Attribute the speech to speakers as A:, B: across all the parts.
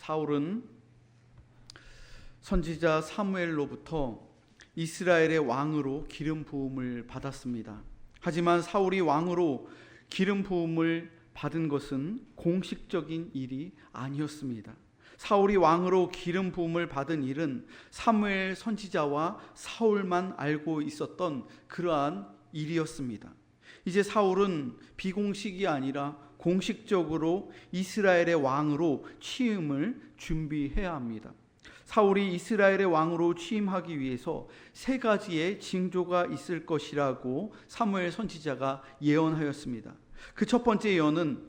A: 사울은 선지자 사무엘로부터 이스라엘의 왕으로 기름 부음을 받았습니다. 하지만 사울이 왕으로 기름 부음을 받은 것은 공식적인 일이 아니었습니다. 사울이 왕으로 기름 부음을 받은 일은 사무엘 선지자와 사울만 알고 있었던 그러한 일이었습니다. 이제 사울은 비공식이 아니라 공식적으로 이스라엘의 왕으로 취임을 준비해야 합니다. 사울이 이스라엘의 왕으로 취임하기 위해서 세 가지의 징조가 있을 것이라고 사무엘 선지자가 예언하였습니다. 그 첫 번째 예언은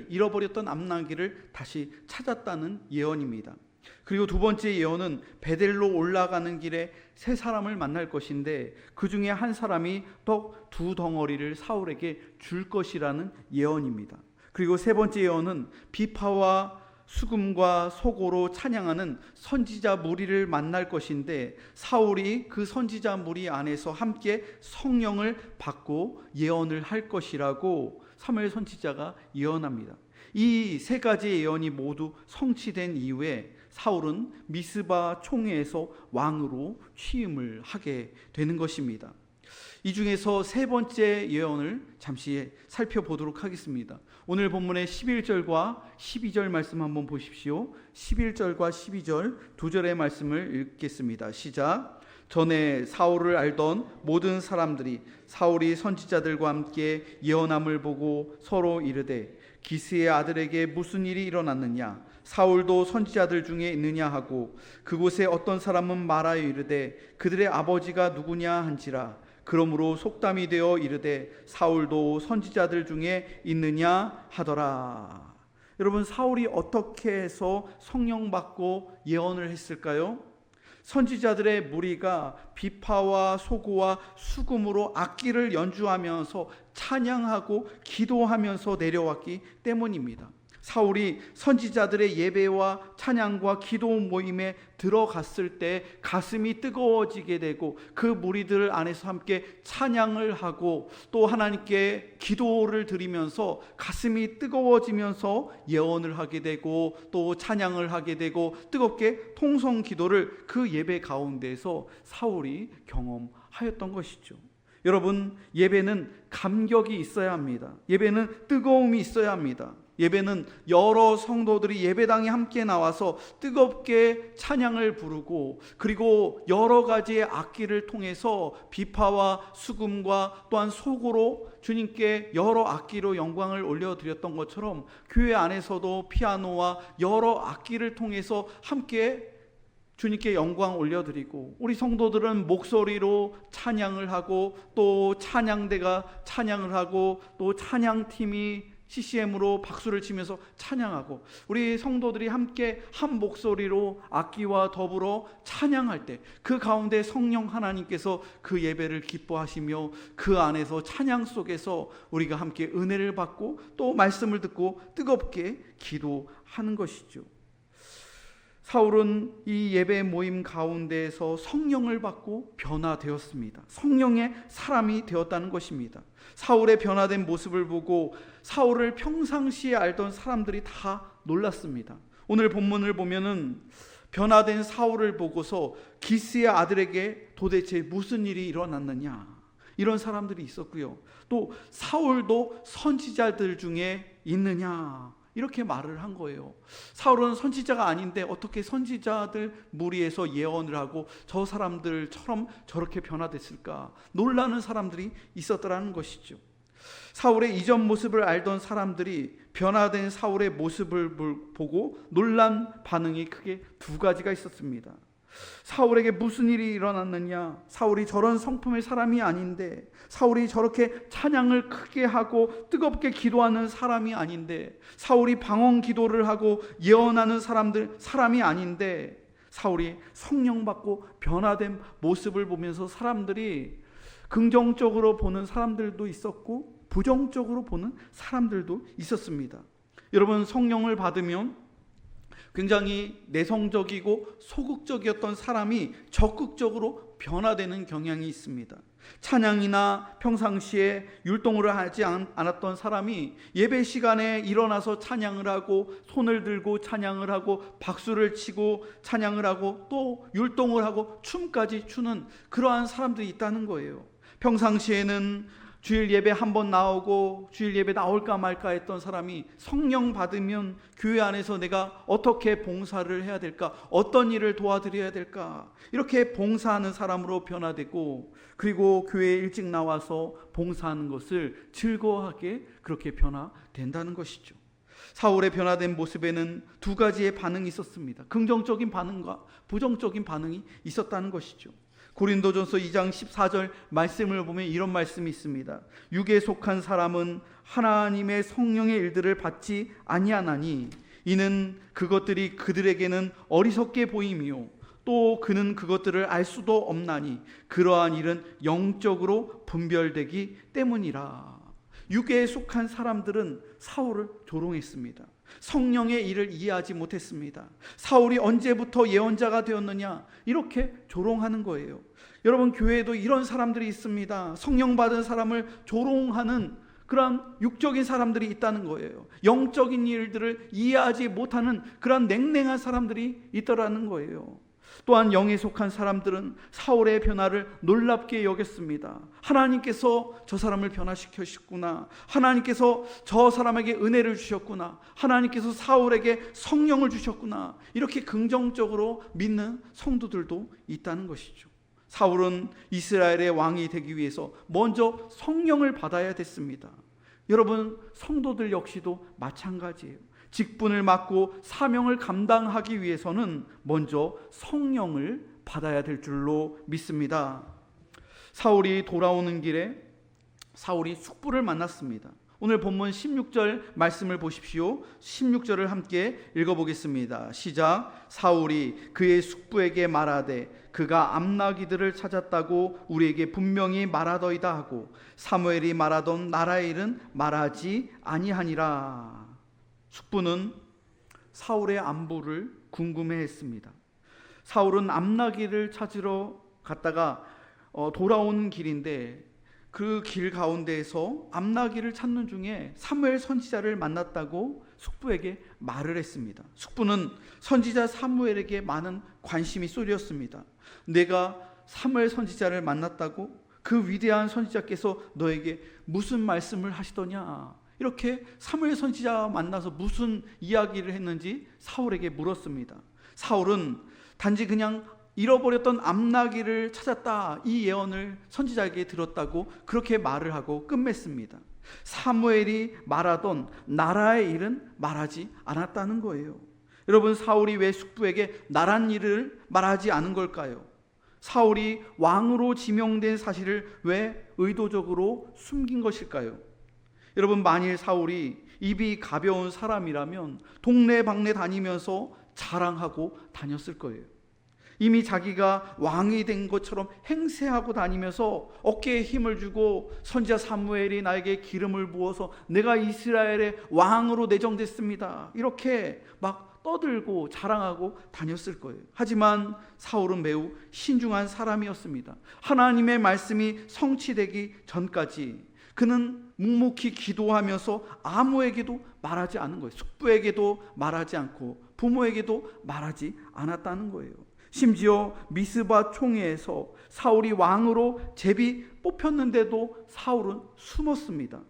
A: 잃어버렸던 암나기를 다시 찾았다는 예언입니다. 그리고 두 번째 예언은 베델로 올라가는 길에 세 사람을 만날 것인데 그 중에 한 사람이 떡 2덩어리를 사울에게 줄 것이라는 예언입니다. 그리고 세 번째 예언은 비파와 수금과 소고로 찬양하는 선지자 무리를 만날 것인데 사울이 그 선지자 무리 안에서 함께 성령을 받고 예언을 할 것이라고 사무엘 선지자가 예언합니다. 이 세 가지의 예언이 모두 성취된 이후에 사울은 미스바 총회에서 왕으로 취임을 하게 되는 것입니다. 이 중에서 세 번째 예언을 잠시 살펴보도록 하겠습니다. 오늘 본문의 11절과 12절 말씀 한번 보십시오. 11절과 12절 두 절의 말씀을 읽겠습니다. 시작. 전에 사울을 알던 모든 사람들이 사울이 선지자들과 함께 예언함을 보고 서로 이르되 기스의 아들에게 무슨 일이 일어났느냐, 사울도 선지자들 중에 있느냐 하고 그곳에 어떤 사람은 말하여 이르되 그들의 아버지가 누구냐 한지라. 그러므로 속담이 되어 이르되 사울도 선지자들 중에 있느냐 하더라. 여러분, 사울이 어떻게 해서 성령 받고 예언을 했을까요? 선지자들의 무리가 비파와 소고와 수금으로 악기를 연주하면서 찬양하고 기도하면서 내려왔기 때문입니다. 사울이 선지자들의 예배와 찬양과 기도 모임에 들어갔을 때 가슴이 뜨거워지게 되고 그 무리들 안에서 함께 찬양을 하고 또 하나님께 기도를 드리면서 가슴이 뜨거워지면서 예언을 하게 되고 또 찬양을 하게 되고 뜨겁게 통성 기도를 그 예배 가운데서 사울이 경험하였던 것이죠. 여러분, 예배는 감격이 있어야 합니다. 예배는 뜨거움이 있어야 합니다. 예배는 여러 성도들이 예배당에 함께 나와서 뜨겁게 찬양을 부르고 그리고 여러 가지의 악기를 통해서 비파와 수금과 또한 소고로 주님께 여러 악기로 영광을 올려드렸던 것처럼 교회 안에서도 피아노와 여러 악기를 통해서 함께 주님께 영광 올려드리고 우리 성도들은 목소리로 찬양을 하고 또 찬양대가 찬양을 하고 또 찬양팀이 CCM으로 박수를 치면서 찬양하고 우리 성도들이 함께 한 목소리로 악기와 더불어 찬양할 때 그 가운데 성령 하나님께서 그 예배를 기뻐하시며 그 안에서 찬양 속에서 우리가 함께 은혜를 받고 또 말씀을 듣고 뜨겁게 기도하는 것이죠. 사울은 이 예배 모임 가운데에서 성령을 받고 변화되었습니다. 성령의 사람이 되었다는 것입니다. 사울의 변화된 모습을 보고 사울을 평상시에 알던 사람들이 다 놀랐습니다. 오늘 본문을 보면은 변화된 사울을 보고서 기스의 아들에게 도대체 무슨 일이 일어났느냐, 이런 사람들이 있었고요. 또 사울도 선지자들 중에 있느냐, 이렇게 말을 한 거예요. 사울은 선지자가 아닌데 어떻게 선지자들 무리에서 예언을 하고 저 사람들처럼 저렇게 변화됐을까, 놀라는 사람들이 있었더라는 것이죠. 사울의 이전 모습을 알던 사람들이 변화된 사울의 모습을 보고 놀란 반응이 크게 두 가지가 있었습니다. 사울에게 무슨 일이 일어났느냐, 사울이 저런 성품의 사람이 아닌데, 사울이 저렇게 찬양을 크게 하고 뜨겁게 기도하는 사람이 아닌데, 사울이 방언 기도를 하고 예언하는 사람이 아닌데, 사울이 성령 받고 변화된 모습을 보면서 사람들이 긍정적으로 보는 사람들도 있었고 부정적으로 보는 사람들도 있었습니다. 여러분, 성령을 받으면 굉장히 내성적이고 소극적이었던 사람이 적극적으로 변화되는 경향이 있습니다. 찬양이나 평상시에 율동을 하지 않았던 사람이 예배 시간에 일어나서 찬양을 하고 손을 들고 찬양을 하고 박수를 치고 찬양을 하고 또 율동을 하고 춤까지 추는 그러한 사람들이 있다는 거예요. 평상시에는 주일 예배 한번 나오고 주일 예배 나올까 말까 했던 사람이 성령 받으면 교회 안에서 내가 어떻게 봉사를 해야 될까, 어떤 일을 도와드려야 될까, 이렇게 봉사하는 사람으로 변화되고, 그리고 교회에 일찍 나와서 봉사하는 것을 즐거워하게 그렇게 변화된다는 것이죠. 사울의 변화된 모습에는 두 가지의 반응이 있었습니다. 긍정적인 반응과 부정적인 반응이 있었다는 것이죠. 고린도전서 2장 14절 말씀을 보면 이런 말씀이 있습니다. 육에 속한 사람은 하나님의 성령의 일들을 받지 아니하나니 이는 그것들이 그들에게는 어리석게 보임이요 또 그는 그것들을 알 수도 없나니 그러한 일은 영적으로 분별되기 때문이라. 육에 속한 사람들은 사울을 조롱했습니다. 성령의 일을 이해하지 못했습니다. 사울이 언제부터 예언자가 되었느냐, 이렇게 조롱하는 거예요. 여러분, 교회에도 이런 사람들이 있습니다. 성령 받은 사람을 조롱하는 그런 육적인 사람들이 있다는 거예요. 영적인 일들을 이해하지 못하는 그런 냉랭한 사람들이 있더라는 거예요. 또한 영에 속한 사람들은 사울의 변화를 놀랍게 여겼습니다. 하나님께서 저 사람을 변화시키셨구나, 하나님께서 저 사람에게 은혜를 주셨구나, 하나님께서 사울에게 성령을 주셨구나, 이렇게 긍정적으로 믿는 성도들도 있다는 것이죠. 사울은 이스라엘의 왕이 되기 위해서 먼저 성령을 받아야 됐습니다. 여러분, 성도들 역시도 마찬가지예요. 직분을 맡고 사명을 감당하기 위해서는 먼저 성령을 받아야 될 줄로 믿습니다. 사울이 돌아오는 길에 사울이 숙부를 만났습니다. 오늘 본문 16절 말씀을 보십시오. 16절을 함께 읽어보겠습니다. 시작. 사울이 그의 숙부에게 말하되 그가 암나기들을 찾았다고 우리에게 분명히 말하더이다 하고 사무엘이 말하던 나라의 일은 말하지 아니하니라. 숙부는 사울의 안부를 궁금해했습니다. 사울은 암나기를 찾으러 갔다가 돌아오는 길인데 그 길 가운데에서 암나기를 찾는 중에 사무엘 선지자를 만났다고 숙부에게 말을 했습니다. 숙부는 선지자 사무엘에게 많은 관심이 쏠렸습니다. 내가 사무엘 선지자를 만났다고? 그 위대한 선지자께서 너에게 무슨 말씀을 하시더냐? 이렇게 사무엘 선지자와 만나서 무슨 이야기를 했는지 사울에게 물었습니다. 사울은 단지 그냥 잃어버렸던 암나기를 찾았다, 이 예언을 선지자에게 들었다고 그렇게 말을 하고 끝맺습니다. 사무엘이 말하던 나라의 일은 말하지 않았다는 거예요. 여러분, 사울이 왜 숙부에게 나란 일을 말하지 않은 걸까요? 사울이 왕으로 지명된 사실을 왜 의도적으로 숨긴 것일까요? 여러분, 만일 사울이 입이 가벼운 사람이라면 동네방네 다니면서 자랑하고 다녔을 거예요. 이미 자기가 왕이 된 것처럼 행세하고 다니면서 어깨에 힘을 주고 선지자 사무엘이 나에게 기름을 부어서 내가 이스라엘의 왕으로 내정됐습니다, 이렇게 막 떠들고 자랑하고 다녔을 거예요. 하지만 사울은 매우 신중한 사람이었습니다. 하나님의 말씀이 성취되기 전까지 그는 묵묵히 기도하면서 아무에게도 말하지 않은 거예요. 숙부에게도 말하지 않고 부모에게도 말하지 않았다는 거예요. 심지어 미스바 총회에서 사울이 왕으로 제비 뽑혔는데도 사울은 숨었습니다.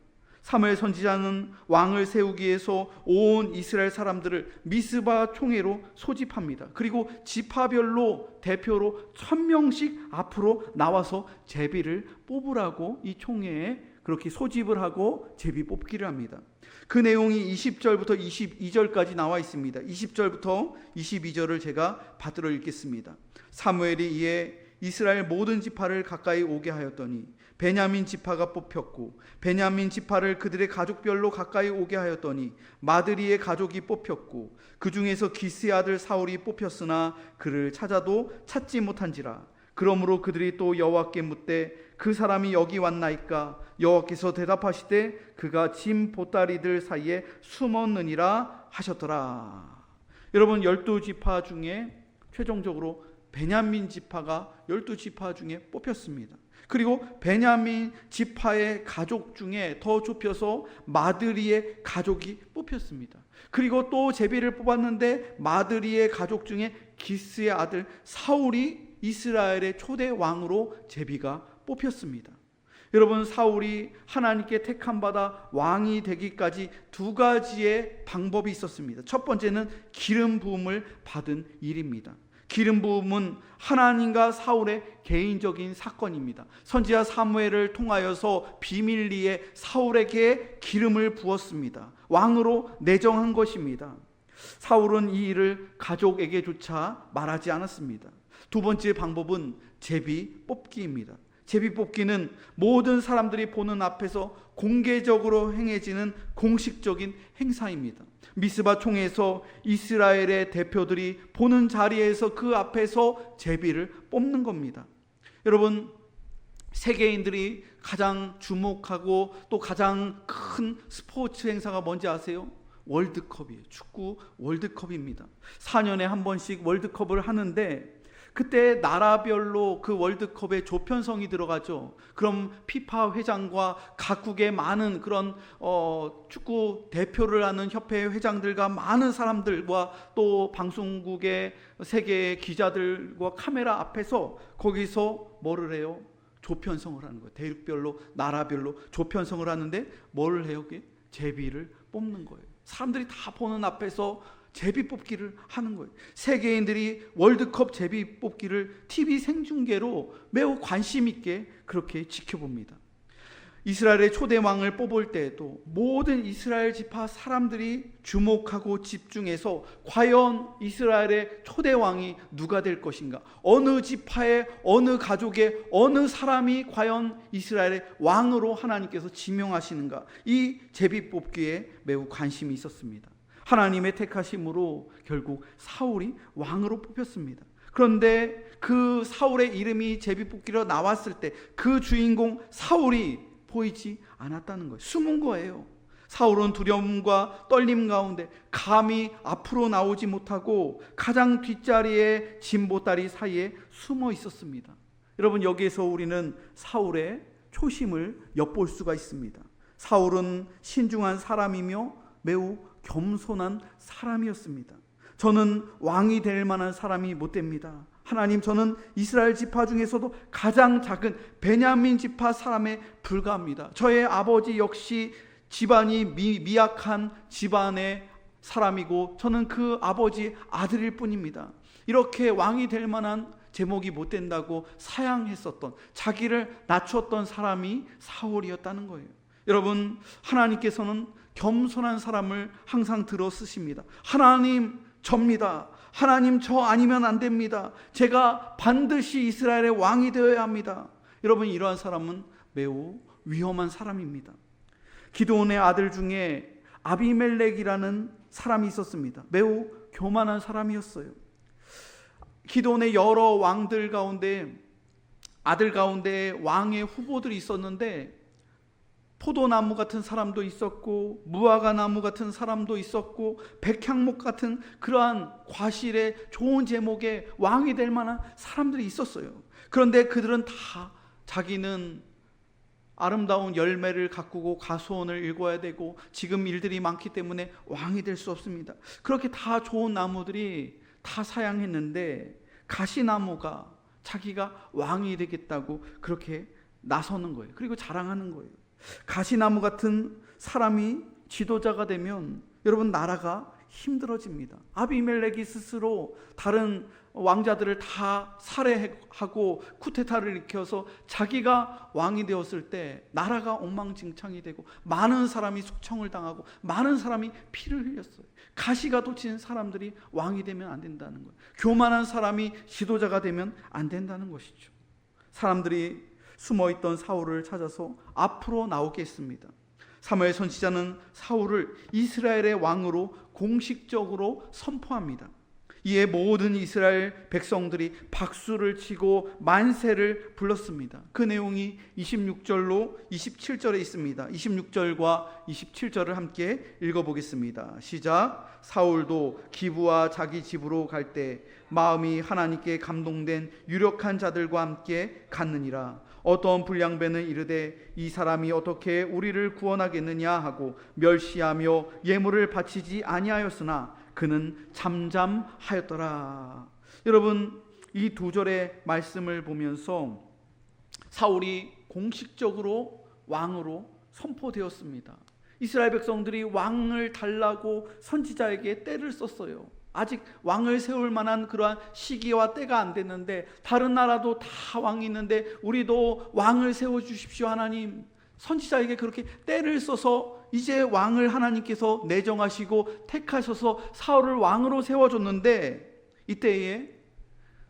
A: 사무엘 선지자는 왕을 세우기 위해서 온 이스라엘 사람들을 미스바 총회로 소집합니다. 그리고 지파별로 대표로 1000명씩 앞으로 나와서 제비를 뽑으라고 이 총회에 그렇게 소집을 하고 제비 뽑기를 합니다. 그 내용이 20절부터 22절까지 나와 있습니다. 20절부터 22절을 제가 받들어 읽겠습니다. 사무엘이 이에 이스라엘 모든 지파를 가까이 오게 하였더니 베냐민 지파가 뽑혔고 베냐민 지파를 그들의 가족별로 가까이 오게 하였더니 마드리의 가족이 뽑혔고 그 중에서 기스의 아들 사울이 뽑혔으나 그를 찾아도 찾지 못한지라. 그러므로 그들이 또 여호와께 묻되 그 사람이 여기 왔나이까? 여호와께서 대답하시되 그가 짐 보따리들 사이에 숨었느니라 하셨더라. 여러분 12지파 중에 최종적으로 베냐민 지파가 12지파 중에 뽑혔습니다. 그리고 베냐민 지파의 가족 중에 더 좁혀서 마드리의 가족이 뽑혔습니다. 그리고 또 제비를 뽑았는데 마드리의 가족 중에 기스의 아들 사울이 이스라엘의 초대 왕으로 제비가 뽑혔습니다. 여러분, 사울이 하나님께 택함받아 왕이 되기까지 두 가지의 방법이 있었습니다. 첫 번째는 기름 부음을 받은 일입니다. 기름 부음은 하나님과 사울의 개인적인 사건입니다. 선지자 사무엘을 통하여서 비밀리에 사울에게 기름을 부었습니다. 왕으로 내정한 것입니다. 사울은 이 일을 가족에게조차 말하지 않았습니다. 두 번째 방법은 제비 뽑기입니다. 제비 뽑기는 모든 사람들이 보는 앞에서 공개적으로 행해지는 공식적인 행사입니다. 미스바 총회에서 이스라엘의 대표들이 보는 자리에서 그 앞에서 제비를 뽑는 겁니다. 여러분, 세계인들이 가장 주목하고 또 가장 큰 스포츠 행사가 뭔지 아세요? 월드컵이에요. 축구 월드컵입니다. 4년에 한 번씩 월드컵을 하는데 그때 나라별로 그 월드컵에 조편성이 들어가죠. 그럼 피파 회장과 각국의 많은 그런 축구 대표를 하는 협회 회장들과 많은 사람들과 또 방송국의 세계 기자들과 카메라 앞에서 거기서 뭐를 해요? 조편성을 하는 거예요. 대륙별로 나라별로 조편성을 하는데 뭐를 해요? 제비를 뽑는 거예요. 사람들이 다 보는 앞에서 제비 뽑기를 하는 거예요. 세계인들이 월드컵 제비 뽑기를 TV 생중계로 매우 관심 있게 그렇게 지켜봅니다. 이스라엘의 초대 왕을 뽑을 때에도 모든 이스라엘 지파 사람들이 주목하고 집중해서 과연 이스라엘의 초대 왕이 누가 될 것인가? 어느 지파의 어느 가족의 어느 사람이 과연 이스라엘의 왕으로 하나님께서 지명하시는가? 이 제비 뽑기에 매우 관심이 있었습니다. 하나님의 택하심으로 결국 사울이 왕으로 뽑혔습니다. 그런데 그 사울의 이름이 제비뽑기로 나왔을 때 그 주인공 사울이 보이지 않았다는 거예요. 숨은 거예요. 사울은 두려움과 떨림 가운데 감히 앞으로 나오지 못하고 가장 뒷자리에 진보다리 사이에 숨어 있었습니다. 여러분, 여기에서 우리는 사울의 초심을 엿볼 수가 있습니다. 사울은 신중한 사람이며 매우 겸손한 사람이었습니다. 저는 왕이 될 만한 사람이 못 됩니다. 하나님, 저는 이스라엘 지파 중에서도 가장 작은 베냐민 지파 사람에 불과합니다. 저의 아버지 역시 집안이 미약한 집안의 사람이고 저는 그 아버지 아들일 뿐입니다. 이렇게 왕이 될 만한 제목이 못 된다고 사양했었던, 자기를 낮췄던 사람이 사울이었다는 거예요. 여러분, 하나님께서는 겸손한 사람을 항상 들어 쓰십니다. 하나님, 접니다. 하나님, 저 아니면 안 됩니다. 제가 반드시 이스라엘의 왕이 되어야 합니다. 여러분, 이러한 사람은 매우 위험한 사람입니다. 기드온의 아들 중에 아비멜렉이라는 사람이 있었습니다. 매우 교만한 사람이었어요. 기드온의 여러 왕들 가운데, 아들 가운데 왕의 후보들이 있었는데 포도나무 같은 사람도 있었고 무화과 나무 같은 사람도 있었고 백향목 같은 그러한 과실의 좋은 제목의 왕이 될 만한 사람들이 있었어요. 그런데 그들은 다 자기는 아름다운 열매를 가꾸고 가수원을 읽어야 되고 지금 일들이 많기 때문에 왕이 될 수 없습니다. 그렇게 다 좋은 나무들이 다 사양했는데 가시나무가 자기가 왕이 되겠다고 그렇게 나서는 거예요. 그리고 자랑하는 거예요. 가시나무 같은 사람이 지도자가 되면 여러분, 나라가 힘들어집니다. 아비멜렉이 스스로 다른 왕자들을 다 살해하고 쿠데타를 일으켜서 자기가 왕이 되었을 때 나라가 엉망진창이 되고 많은 사람이 숙청을 당하고 많은 사람이 피를 흘렸어요. 가시가 돋친 사람들이 왕이 되면 안 된다는 거예요. 교만한 사람이 지도자가 되면 안 된다는 것이죠. 사람들이 숨어있던 사울을 찾아서 앞으로 나오게 했습니다. 사무엘 선지자는 사울을 이스라엘의 왕으로 공식적으로 선포합니다. 이에 모든 이스라엘 백성들이 박수를 치고 만세를 불렀습니다. 그 내용이 26절로 27절에 있습니다. 26절과 27절을 함께 읽어보겠습니다. 시작. 사울도 기브와 자기 집으로 갈 때 마음이 하나님께 감동된 유력한 자들과 함께 갔느니라. 어떤 불량배는 이르되 이 사람이 어떻게 우리를 구원하겠느냐 하고 멸시하며 예물을 바치지 아니하였으나 그는 잠잠하였더라. 여러분, 이 두 절의 말씀을 보면서 사울이 공식적으로 왕으로 선포되었습니다. 이스라엘 백성들이 왕을 달라고 선지자에게 때를 썼어요. 아직 왕을 세울 만한 그러한 시기와 때가 안 됐는데, 다른 나라도 다 왕이 있는데 우리도 왕을 세워주십시오 하나님. 선지자에게 그렇게 때를 써서 이제 왕을 하나님께서 내정하시고 택하셔서 사울을 왕으로 세워줬는데, 이때에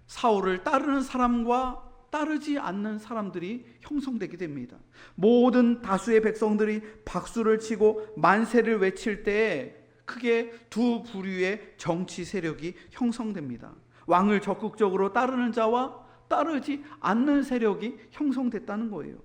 A: 사울을 따르는 사람과 따르지 않는 사람들이 형성되게 됩니다. 모든 다수의 백성들이 박수를 치고 만세를 외칠 때에 크게 두 부류의 정치 세력이 형성됩니다. 왕을 적극적으로 따르는 자와 따르지 않는 세력이 형성됐다는 거예요.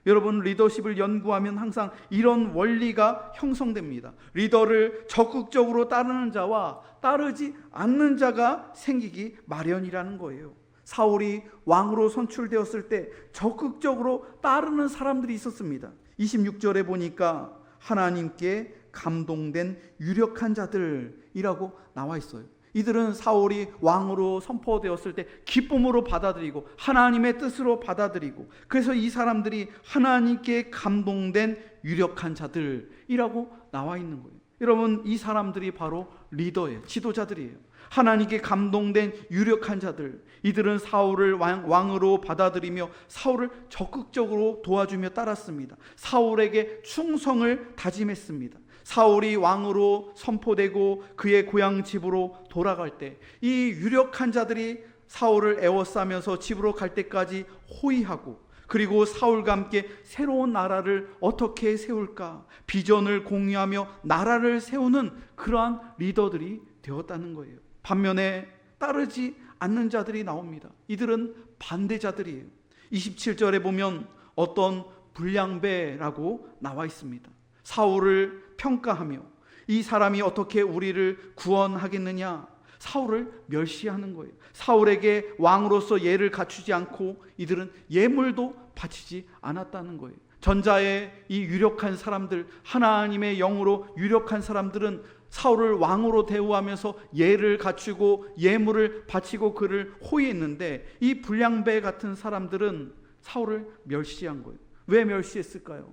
A: 여러분, 리더십을 연구하면 항상 이런 원리가 형성됩니다. 리더를 적극적으로 따르는 자와 따르지 않는 자가 생기기 마련이라는 거예요. 사울이 왕으로 선출되었을 때 적극적으로 따르는 사람들이 있었습니다. 26절에 보니까 하나님께 감동된 유력한 자들이라고 나와 있어요. 이들은 사울이 왕으로 선포되었을 때 기쁨으로 받아들이고 하나님의 뜻으로 받아들이고, 그래서 이 사람들이 하나님께 감동된 유력한 자들이라고 나와 있는 거예요. 여러분, 이 사람들이 바로 리더예요. 지도자들이에요. 하나님께 감동된 유력한 자들, 이들은 사울을 왕으로 받아들이며 사울을 적극적으로 도와주며 따랐습니다. 사울에게 충성을 다짐했습니다. 사울이 왕으로 선포되고 그의 고향 집으로 돌아갈 때 이 유력한 자들이 사울을 애워싸면서 집으로 갈 때까지 호위하고, 그리고 사울과 함께 새로운 나라를 어떻게 세울까 비전을 공유하며 나라를 세우는 그러한 리더들이 되었다는 거예요. 반면에 따르지 않는 자들이 나옵니다. 이들은 반대자들이에요. 27절에 보면 어떤 불량배라고 나와 있습니다. 사울을 평가하며 이 사람이 어떻게 우리를 구원하겠느냐, 사울을 멸시하는 거예요. 사울에게 왕으로서 예를 갖추지 않고 이들은 예물도 바치지 않았다는 거예요. 전자의 이 유력한 사람들, 하나님의 영으로 유력한 사람들은 사울을 왕으로 대우하면서 예를 갖추고 예물을 바치고 그를 호위했는데, 이 불량배 같은 사람들은 사울을 멸시한 거예요. 왜 멸시했을까요?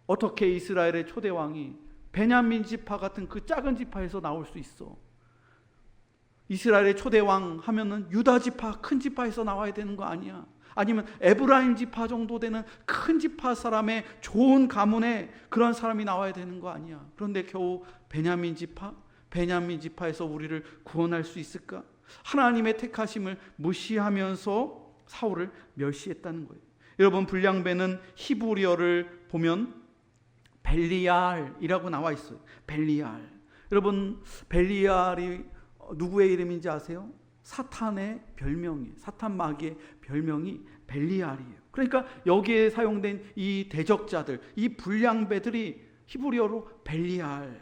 A: 어떻게 이스라엘의 초대 왕이 베냐민 지파 같은 그 작은 지파에서 나올 수 있어? 이스라엘의 초대 왕 하면은 유다 지파, 큰 지파에서 나와야 되는 거 아니야? 아니면 에브라임 지파 정도 되는 큰 지파 사람의 좋은 가문에 그런 사람이 나와야 되는 거 아니야? 그런데 겨우 베냐민 지파에서 우리를 구원할 수 있을까? 하나님의 택하심을 무시하면서 사울을 멸시했다는 거예요. 여러분, 불량배는 히브리어를 보면 벨리알이라고 나와 있어요. 벨리알. 여러분, 벨리알이 누구의 이름인지 아세요? 사탄의 별명이에요. 사탄 마귀의 별명이 벨리알이에요. 그러니까 여기에 사용된 이 대적자들, 이 불량배들이 히브리어로 벨리알,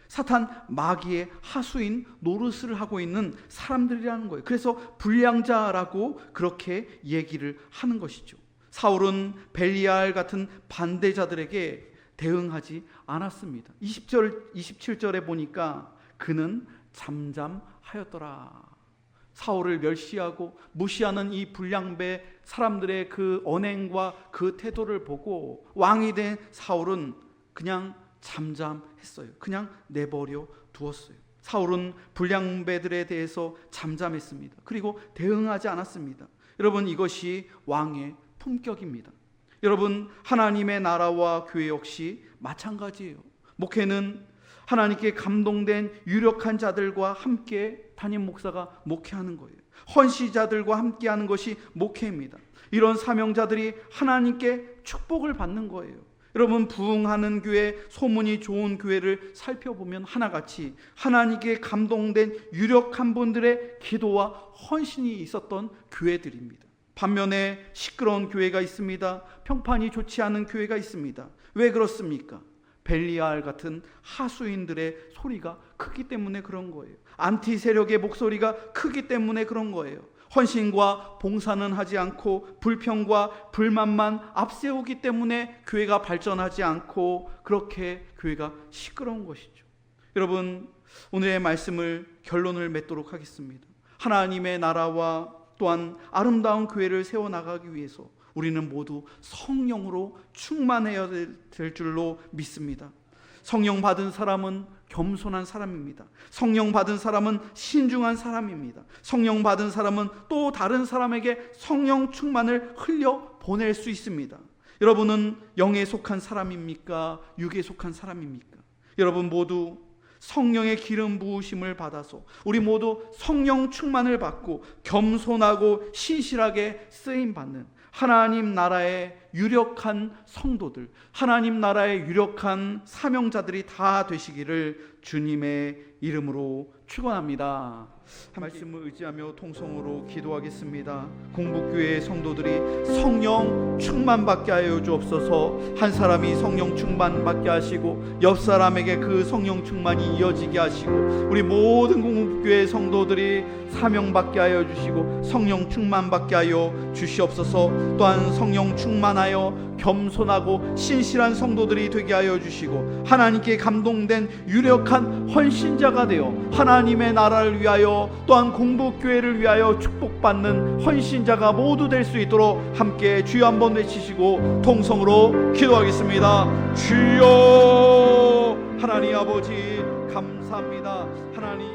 A: 사탄 마귀의 하수인 노릇을 하고 있는 사람들이라는 거예요. 그래서 불량자라고 그렇게 얘기를 하는 것이죠. 사울은 벨리알 같은 반대자들에게 대응하지 않았습니다. 27절에 보니까 그는 잠잠하였더라. 사울을 멸시하고 무시하는 이 불량배 사람들의 그 언행과 그 태도를 보고 왕이 된 사울은 그냥 잠잠했어요. 그냥 내버려 두었어요. 사울은 불량배들에 대해서 잠잠했습니다. 그리고 대응하지 않았습니다. 여러분, 이것이 왕의 품격입니다. 여러분, 하나님의 나라와 교회 역시 마찬가지예요. 목회는 하나님께 감동된 유력한 자들과 함께 담임 목사가 목회하는 거예요. 헌시자들과 함께하는 것이 목회입니다. 이런 사명자들이 하나님께 축복을 받는 거예요. 여러분, 부흥하는 교회, 소문이 좋은 교회를 살펴보면 하나같이 하나님께 감동된 유력한 분들의 기도와 헌신이 있었던 교회들입니다. 반면에 시끄러운 교회가 있습니다. 평판이 좋지 않은 교회가 있습니다. 왜 그렇습니까? 벨리알 같은 하수인들의 소리가 크기 때문에 그런 거예요. 안티 세력의 목소리가 크기 때문에 그런 거예요. 헌신과 봉사는 하지 않고 불평과 불만만 앞세우기 때문에 교회가 발전하지 않고 그렇게 교회가 시끄러운 것이죠. 여러분, 오늘의 말씀을 결론을 맺도록 하겠습니다. 하나님의 나라와 또한 아름다운 교회를 세워나가기 위해서 우리는 모두 성령으로 충만해야 될 줄로 믿습니다. 성령 받은 사람은 겸손한 사람입니다. 성령 받은 사람은 신중한 사람입니다. 성령 받은 사람은 또 다른 사람에게 성령 충만을 흘려 보낼 수 있습니다. 여러분은 영에 속한 사람입니까? 육에 속한 사람입니까? 여러분 모두 성령의 기름 부으심을 받아서 우리 모두 성령 충만을 받고 겸손하고 신실하게 쓰임받는 하나님 나라의 유력한 성도들, 하나님 나라의 유력한 사명자들이 다 되시기를 주님의 이름으로 축원합니다. 말씀을 의지하며 통성으로 기도하겠습니다. 공복교회의 성도들이 성령 충만받게 하여 주옵소서. 한 사람이 성령 충만받게 하시고 옆 사람에게 그 성령 충만이 이어지게 하시고 우리 모든 공복교회의 성도들이 사명받게 하여 주시고 성령 충만받게 하여 주시옵소서. 또한 성령 충만하여 겸손하고 신실한 성도들이 되게 하여 주시고 하나님께 감동된 유력한 헌신자가 되어 하나님의 나라를 위하여 또한 공복교회를 위하여 축복받는 헌신자가 모두 될 수 있도록 함께 주여 한번 외치시고 통성으로 기도하겠습니다. 주여. 하나님 아버지 감사합니다. 하나님